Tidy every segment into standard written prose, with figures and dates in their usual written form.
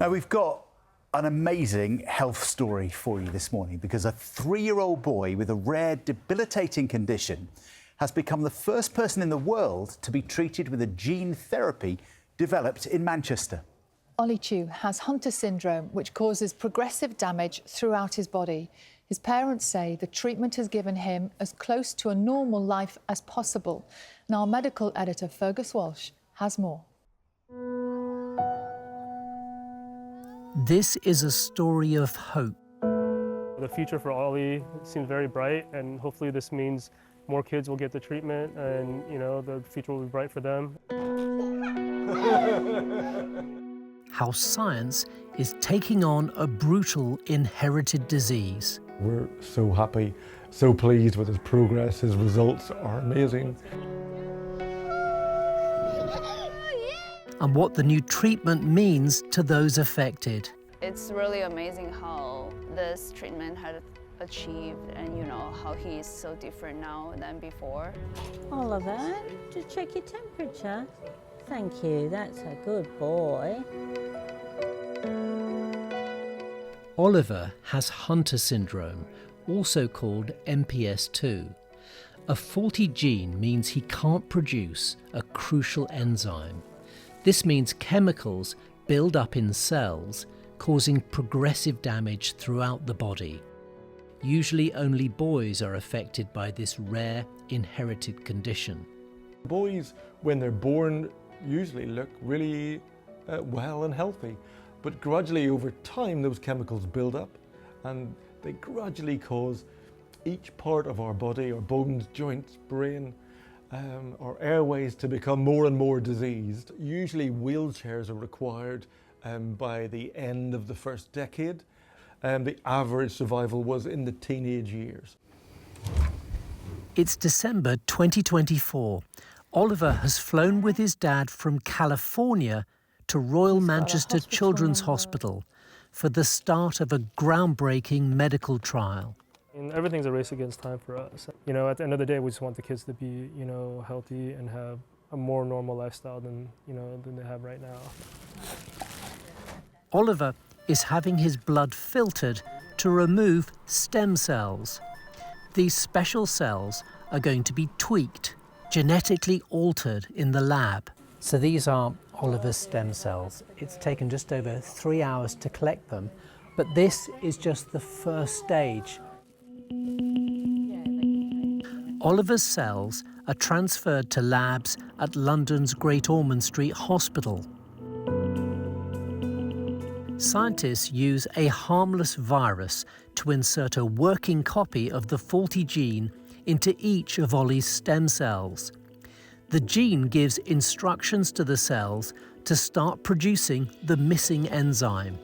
Now, we've got an amazing health story for you this morning because a 3-year-old boy with a rare, debilitating condition has become the first person in the world to be treated with a gene therapy developed in Manchester. Ollie has Hunter syndrome, which causes progressive damage throughout his body. His parents say the treatment has given him as close to a normal life as possible. And our medical editor, Fergus Walsh, has more. This is a story of hope. The future for Ollie seems very bright, and hopefully this means more kids will get the treatment and, the future will be bright for them. How science is taking on a brutal inherited disease. We're so happy, so pleased with his progress. His results are amazing. And what the new treatment means to those affected. It's really amazing how this treatment had achieved and how he is so different now than before. Oliver, just check your temperature. Thank you, that's a good boy. Oliver has Hunter syndrome, also called MPSII. A faulty gene means he can't produce a crucial enzyme. This means chemicals build up in cells, causing progressive damage throughout the body. Usually only boys are affected by this rare inherited condition. Boys, when they're born, usually look really well and healthy, but gradually over time those chemicals build up and they gradually cause each part of our body, our bones, joints, brain, our airways to become more and more diseased. Usually wheelchairs are required by the end of the first decade. The average survival was in the teenage years. It's December 2024. Oliver has flown with his dad from California to Royal Manchester Children's Hospital for the start of a groundbreaking medical trial. And everything's a race against time for us. At the end of the day, we just want the kids to be, healthy and have a more normal lifestyle than they have right now. Oliver is having his blood filtered to remove stem cells. These special cells are going to be tweaked, genetically altered in the lab. So these are Oliver's stem cells. It's taken just over 3 hours to collect them, but this is just the first stage. Oliver's cells are transferred to labs at London's Great Ormond Street Hospital. Scientists use a harmless virus to insert a working copy of the faulty gene into each of Ollie's stem cells. The gene gives instructions to the cells to start producing the missing enzyme,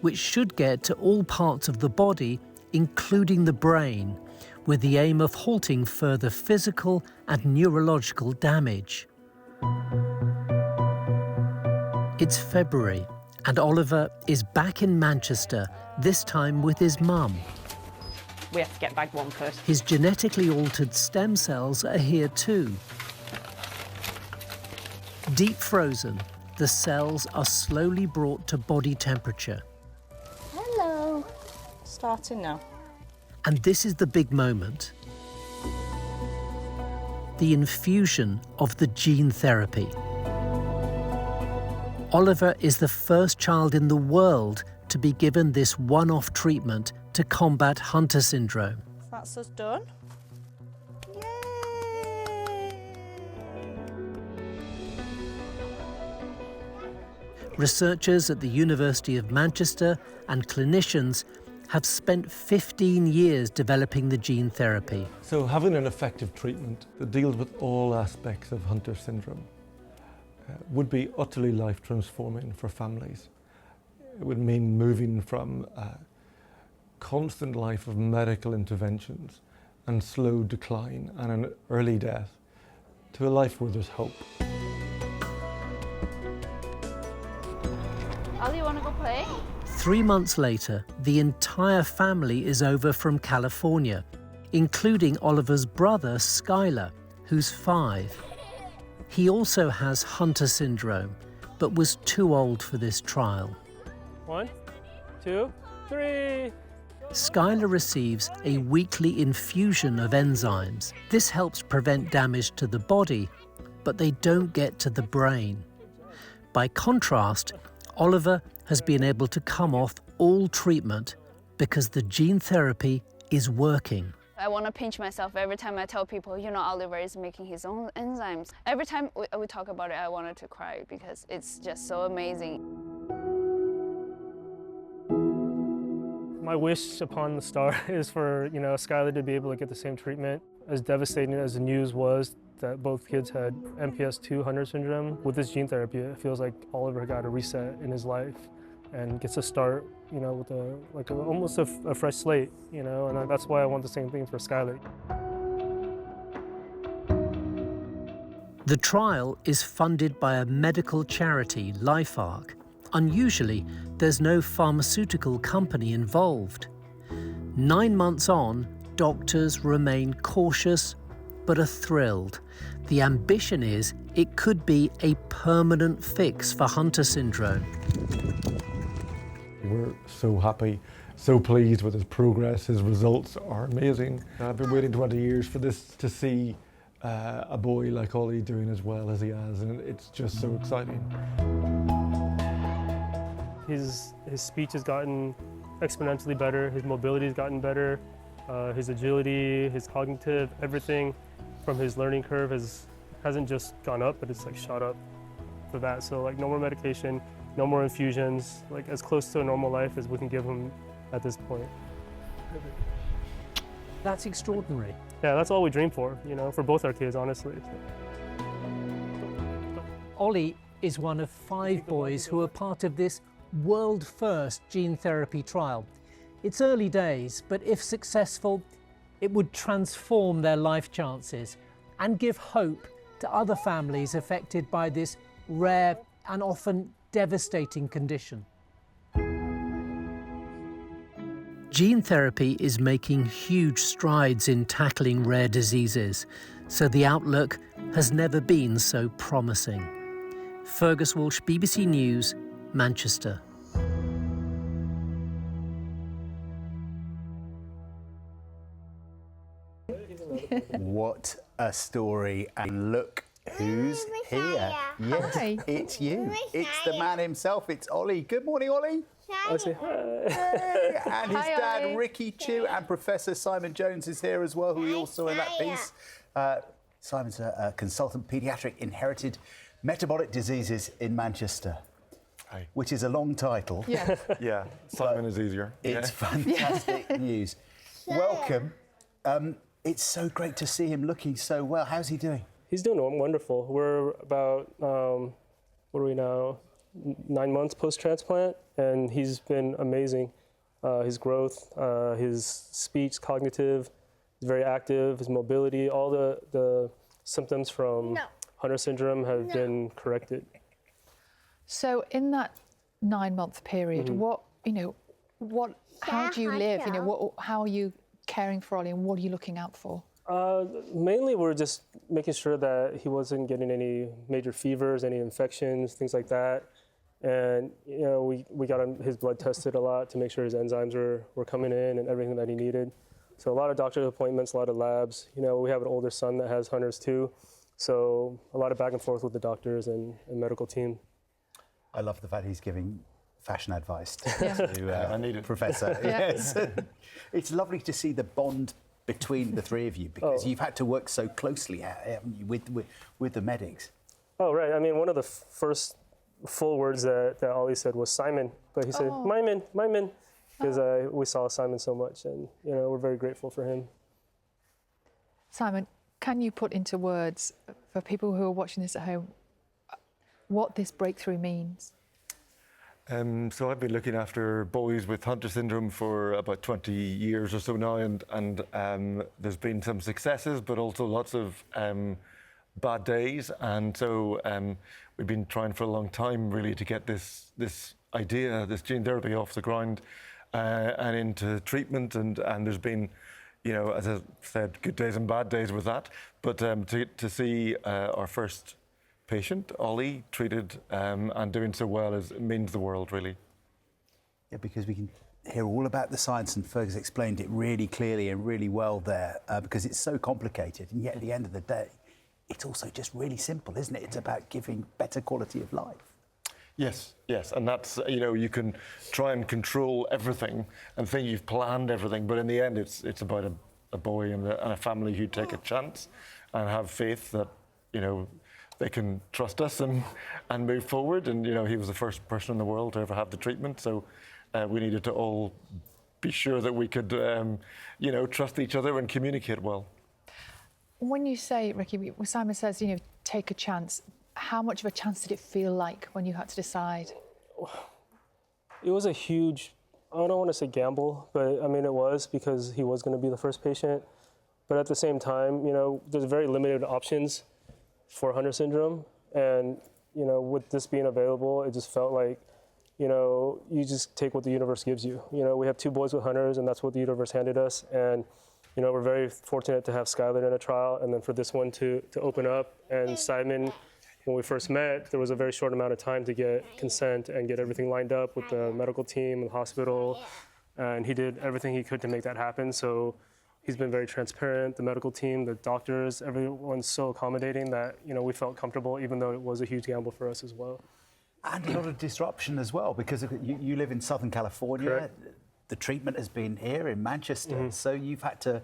which should get to all parts of the body, including the brain, with the aim of halting further physical and neurological damage. It's February, and Oliver is back in Manchester, this time with his mum. We have to get bag one first. His genetically altered stem cells are here too. Deep frozen, the cells are slowly brought to body temperature. Hello. Starting now. And this is the big moment. The infusion of the gene therapy. Oliver is the first child in the world to be given this one-off treatment to combat Hunter syndrome. That's us done. Yay! Researchers at the University of Manchester and clinicians have spent 15 years developing the gene therapy. So having an effective treatment that deals with all aspects of Hunter syndrome would be utterly life-transforming for families. It would mean moving from a constant life of medical interventions and slow decline and an early death to a life where there's hope. Ollie, you want to go play? 3 months later, the entire family is over from California, including Oliver's brother, Skylar, who's 5. He also has Hunter syndrome, but was too old for this trial. 1, 2, 3. Skylar receives a weekly infusion of enzymes. This helps prevent damage to the body, but they don't get to the brain. By contrast, Oliver has been able to come off all treatment because the gene therapy is working. I want to pinch myself every time I tell people, you know, Oliver is making his own enzymes. Every time we talk about it, I wanted to cry because it's just so amazing. My wish upon the star is for, you know, Skylar to be able to get the same treatment. As devastating as the news was that both kids had MPSII Hunter Syndrome, with this gene therapy, it feels like Oliver got a reset in his life and gets to start, you know, with almost a fresh slate, you know, and that's why I want the same thing for Skylar. The trial is funded by a medical charity, LifeArc. Unusually, there's no pharmaceutical company involved. 9 months on, doctors remain cautious but are thrilled. The ambition is it could be a permanent fix for Hunter syndrome. We're so happy, so pleased with his progress. His results are amazing. I've been waiting 20 years for this to see a boy like Ollie doing as well as he has, and it's just so exciting. His speech has gotten exponentially better, his mobility has gotten better, his agility, his cognitive, everything from his learning curve hasn't just gone up, but it's like shot up for that. So like no more medication, no more infusions, like as close to a normal life as we can give him at this point. That's extraordinary. Yeah, that's all we dream for, you know, for both our kids, honestly. Ollie is one of 5 boys who are part of this world-first gene therapy trial. It's early days, but if successful, it would transform their life chances and give hope to other families affected by this rare and often devastating condition. Gene therapy is making huge strides in tackling rare diseases, so the outlook has never been so promising. Fergus Walsh, BBC News, Manchester. What a story, and look who's here. Yes, Hi. it's you. It's the man himself, it's Ollie. Good morning, Ollie. I say hi. Hey, and his Hi, dad, Ollie. Ricky Chew, and Professor Simon Jones is here as well, who we all saw in that piece. Simon's a consultant paediatric inherited metabolic diseases in Manchester, Hi. which is a long title. Yeah. Yeah, Simon is easier. It's fantastic news. Welcome. It's so great to see him looking so well. How's he doing? He's doing wonderful. We're about, what are we now, 9 months post-transplant, and he's been amazing. His growth, his speech, cognitive, he's very active, his mobility, all the symptoms from Hunter syndrome have been corrected. So in that 9-month period, how do you live? You know, how are you caring for Ollie, and what are you looking out for? Mainly we're just making sure that he wasn't getting any major fevers, any infections, things like that. And you know, we got his blood tested a lot to make sure his enzymes were coming in and everything that he needed. So a lot of doctor's appointments, a lot of labs. You know, we have an older son that has Hunters too. So a lot of back and forth with the doctors and medical team. I love the fact he's giving fashion advice Yeah. to I need it. Professor. Yeah. Yes. It's lovely to see the bond between the three of you, because you've had to work so closely, haven't you, with the medics. Oh, right. I mean, one of the first full words that Ollie said was Simon, but he said, Myman, because we saw Simon so much, and you know, we're very grateful for him. Simon, can you put into words for people who are watching this at home what this breakthrough means? So I've been looking after boys with Hunter syndrome for about 20 years or so now, and there's been some successes, but also lots of bad days. And so we've been trying for a long time, really, to get this idea, this gene therapy, off the ground and into treatment. And there's been, you know, as I said, good days and bad days with that. But to see our first patient, Ollie, treated and doing so well means the world, really. Yeah, because we can hear all about the science, and Fergus explained it really clearly and really well there, because it's so complicated, and yet at the end of the day, it's also just really simple, isn't it? It's about giving better quality of life. Yes, yes, and that's, you know, you can try and control everything and think you've planned everything, but in the end, it's about a boy and a family who take a chance and have faith that, you know, they can trust us and move forward. And, you know, he was the first person in the world to ever have the treatment, so we needed to all be sure that we could, you know, trust each other and communicate well. When you say, Ricky, when Simon says, you know, take a chance, how much of a chance did it feel like when you had to decide? It was a huge, I don't want to say gamble, but I mean it was, because he was going to be the first patient. But at the same time, you know, there's very limited options for Hunter syndrome. And, you know, with this being available, it just felt like, you know, you just take what the universe gives you. You know, we have 2 boys with Hunters, and that's what the universe handed us. And, you know, we're very fortunate to have Skylar in a trial, and then for this one to open up. And Simon, when we first met, there was a very short amount of time to get consent and get everything lined up with the medical team, the hospital, and he did everything he could to make that happen. So he's been very transparent, the medical team, the doctors, everyone's so accommodating that, you know, we felt comfortable, even though it was a huge gamble for us as well. And a lot of disruption as well, because you live in Southern California. Correct. The treatment has been here in Manchester, so you've had to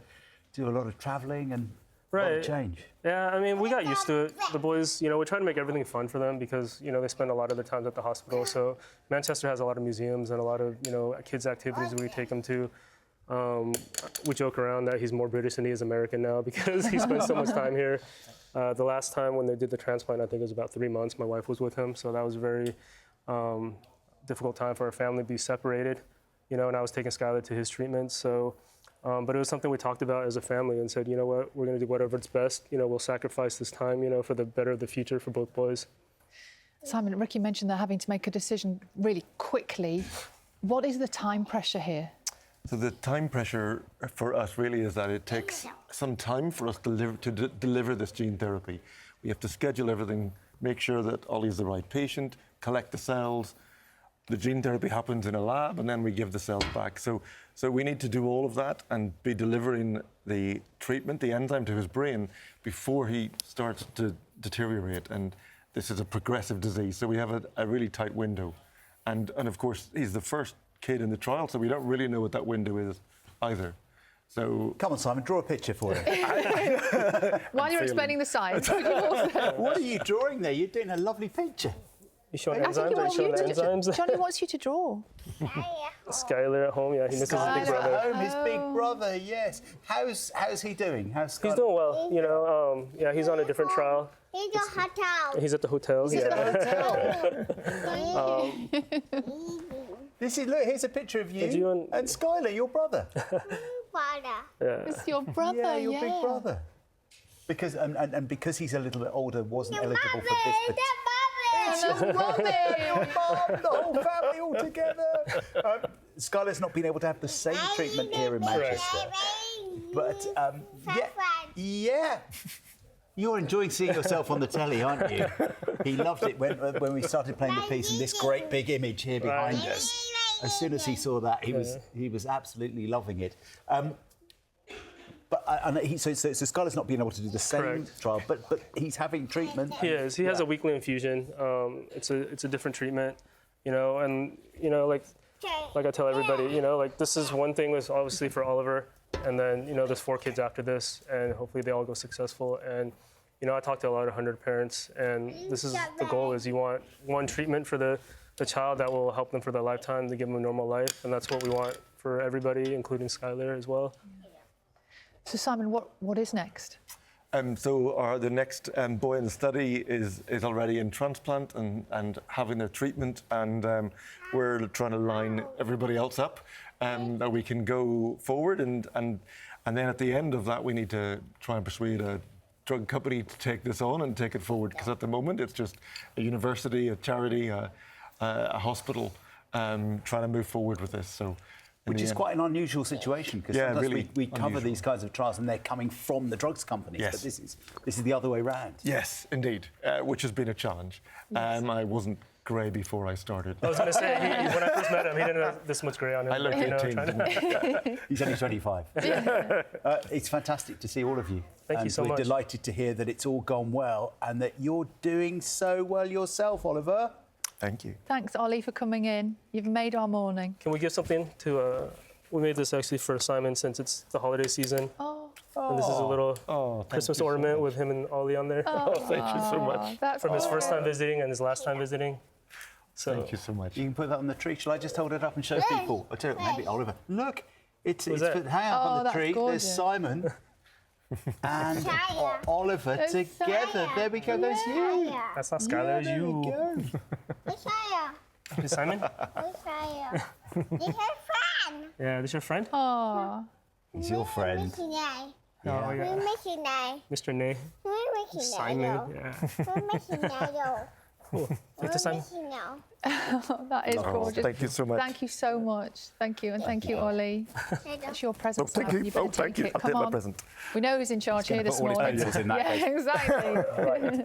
do a lot of travelling and a lot of change. Yeah, I mean, we got used to it. The boys, you know, we try to make everything fun for them because, you know, they spend a lot of their time at the hospital. So Manchester has a lot of museums and a lot of, you know, kids' activities we take them to. We joke around that he's more British than he is American now because he spends so much time here. The last time when they did the transplant, I think it was about 3 months, my wife was with him. So that was a very difficult time for our family to be separated, you know, and I was taking Skylar to his treatment. So, but it was something we talked about as a family and said, you know what, we're going to do whatever's best. You know, we'll sacrifice this time, you know, for the better of the future for both boys. Simon, Ricky mentioned they're having to make a decision really quickly. What is the time pressure here? So the time pressure for us really is that it takes some time for us to deliver this gene therapy. We have to schedule everything, make sure that Ollie's the right patient, collect the cells. The gene therapy happens in a lab, and then we give the cells back. So we need to do all of that and be delivering the treatment, the enzyme, to his brain before he starts to deteriorate. And this is a progressive disease, so we have a really tight window. And of course, he's the first kid in the trial, so we don't really know what that window is either. So come on, Simon, draw a picture for him. While you're explaining the science, what are you drawing there? You're doing a lovely picture. You showing I think enzymes? Are you showing the enzymes? Johnny wants you to draw. Skylar at home, yeah, he misses his big brother. At home, his big brother, yes. How's he doing? How's Skylar? He's doing well, you know. Yeah, he's on a different trial. He's at the hotel. He's at the hotel. He's at the hotel. Look, here's a picture of you and Skylar, your brother. Father. Yeah. It's your brother, yeah. Your big brother. Because and because he's a little bit older, wasn't eligible for this. Your mum, the whole family all together. Skylar's not been able to have the same treatment here in Manchester. But yeah. You're enjoying seeing yourself on the telly, aren't you? He loved it when we started playing the piece and this great big image here behind us. As soon as he saw that, he was absolutely loving it. So Skylar's not being able to do the same trial, but he's having treatment. He is. He has a weekly infusion. It's a different treatment, you know, and you know, like I tell everybody, you know, like this is one thing was obviously for Oliver. And then, you know, there's 4 kids after this, and hopefully they all go successful. And, you know, I talk to a lot of 100 parents, and this is the goal is you want one treatment for the child that will help them for their lifetime to give them a normal life. And that's what we want for everybody, including Skylar as well. So, Simon, what is next? So the next boy in the study is already in transplant and having their treatment, and we're trying to line everybody else up that we can go forward, and then at the end of that we need to try and persuade a drug company to take this on and take it forward, because at the moment it's just a university, a charity, a hospital trying to move forward with this. So. Which is quite an unusual situation, because sometimes really we cover these kinds of trials and they're coming from the drugs companies, but this is the other way round. Yes, indeed, which has been a challenge. I wasn't grey before I started. I was going to say, when I first met him, he didn't have this much grey on him. I looked 18. He's only 25. It's fantastic to see all of you. Thank you so much. much. We're delighted to hear that it's all gone well and that you're doing so well yourself, Oliver. Thank you. Thanks, Ollie, for coming in. You've made our morning. Can we give something to... we made this actually for Simon since it's the holiday season. And this is a little Christmas ornament with him and Ollie on there. Thank you so much. From his first time visiting and his last time visiting. So Thank you so much. You can put that on the tree. Shall I just hold it up and show people? I'll tell you, maybe Oliver. Look, it's that? put hang up on the that's tree. gorgeous. There's Simon and Oliver It's together. There we go. There's you. That's not Skylar, it's There we you. go. Is Simon? This is fun. Yeah, this your friend? Oh, He's your friend. Oh, yeah. Mr. Nay. Simon. Yeah. Cool. Give it to Simon. that is gorgeous. Thank you so much. Thank you so much. Thank you, and thank you, Ollie. It's your present. Thank Simon. you. better Thank take you. it. I'll Come take my on. present. We know who's in charge here Gonna this put all his morning. pencils in that Yeah, case. exactly.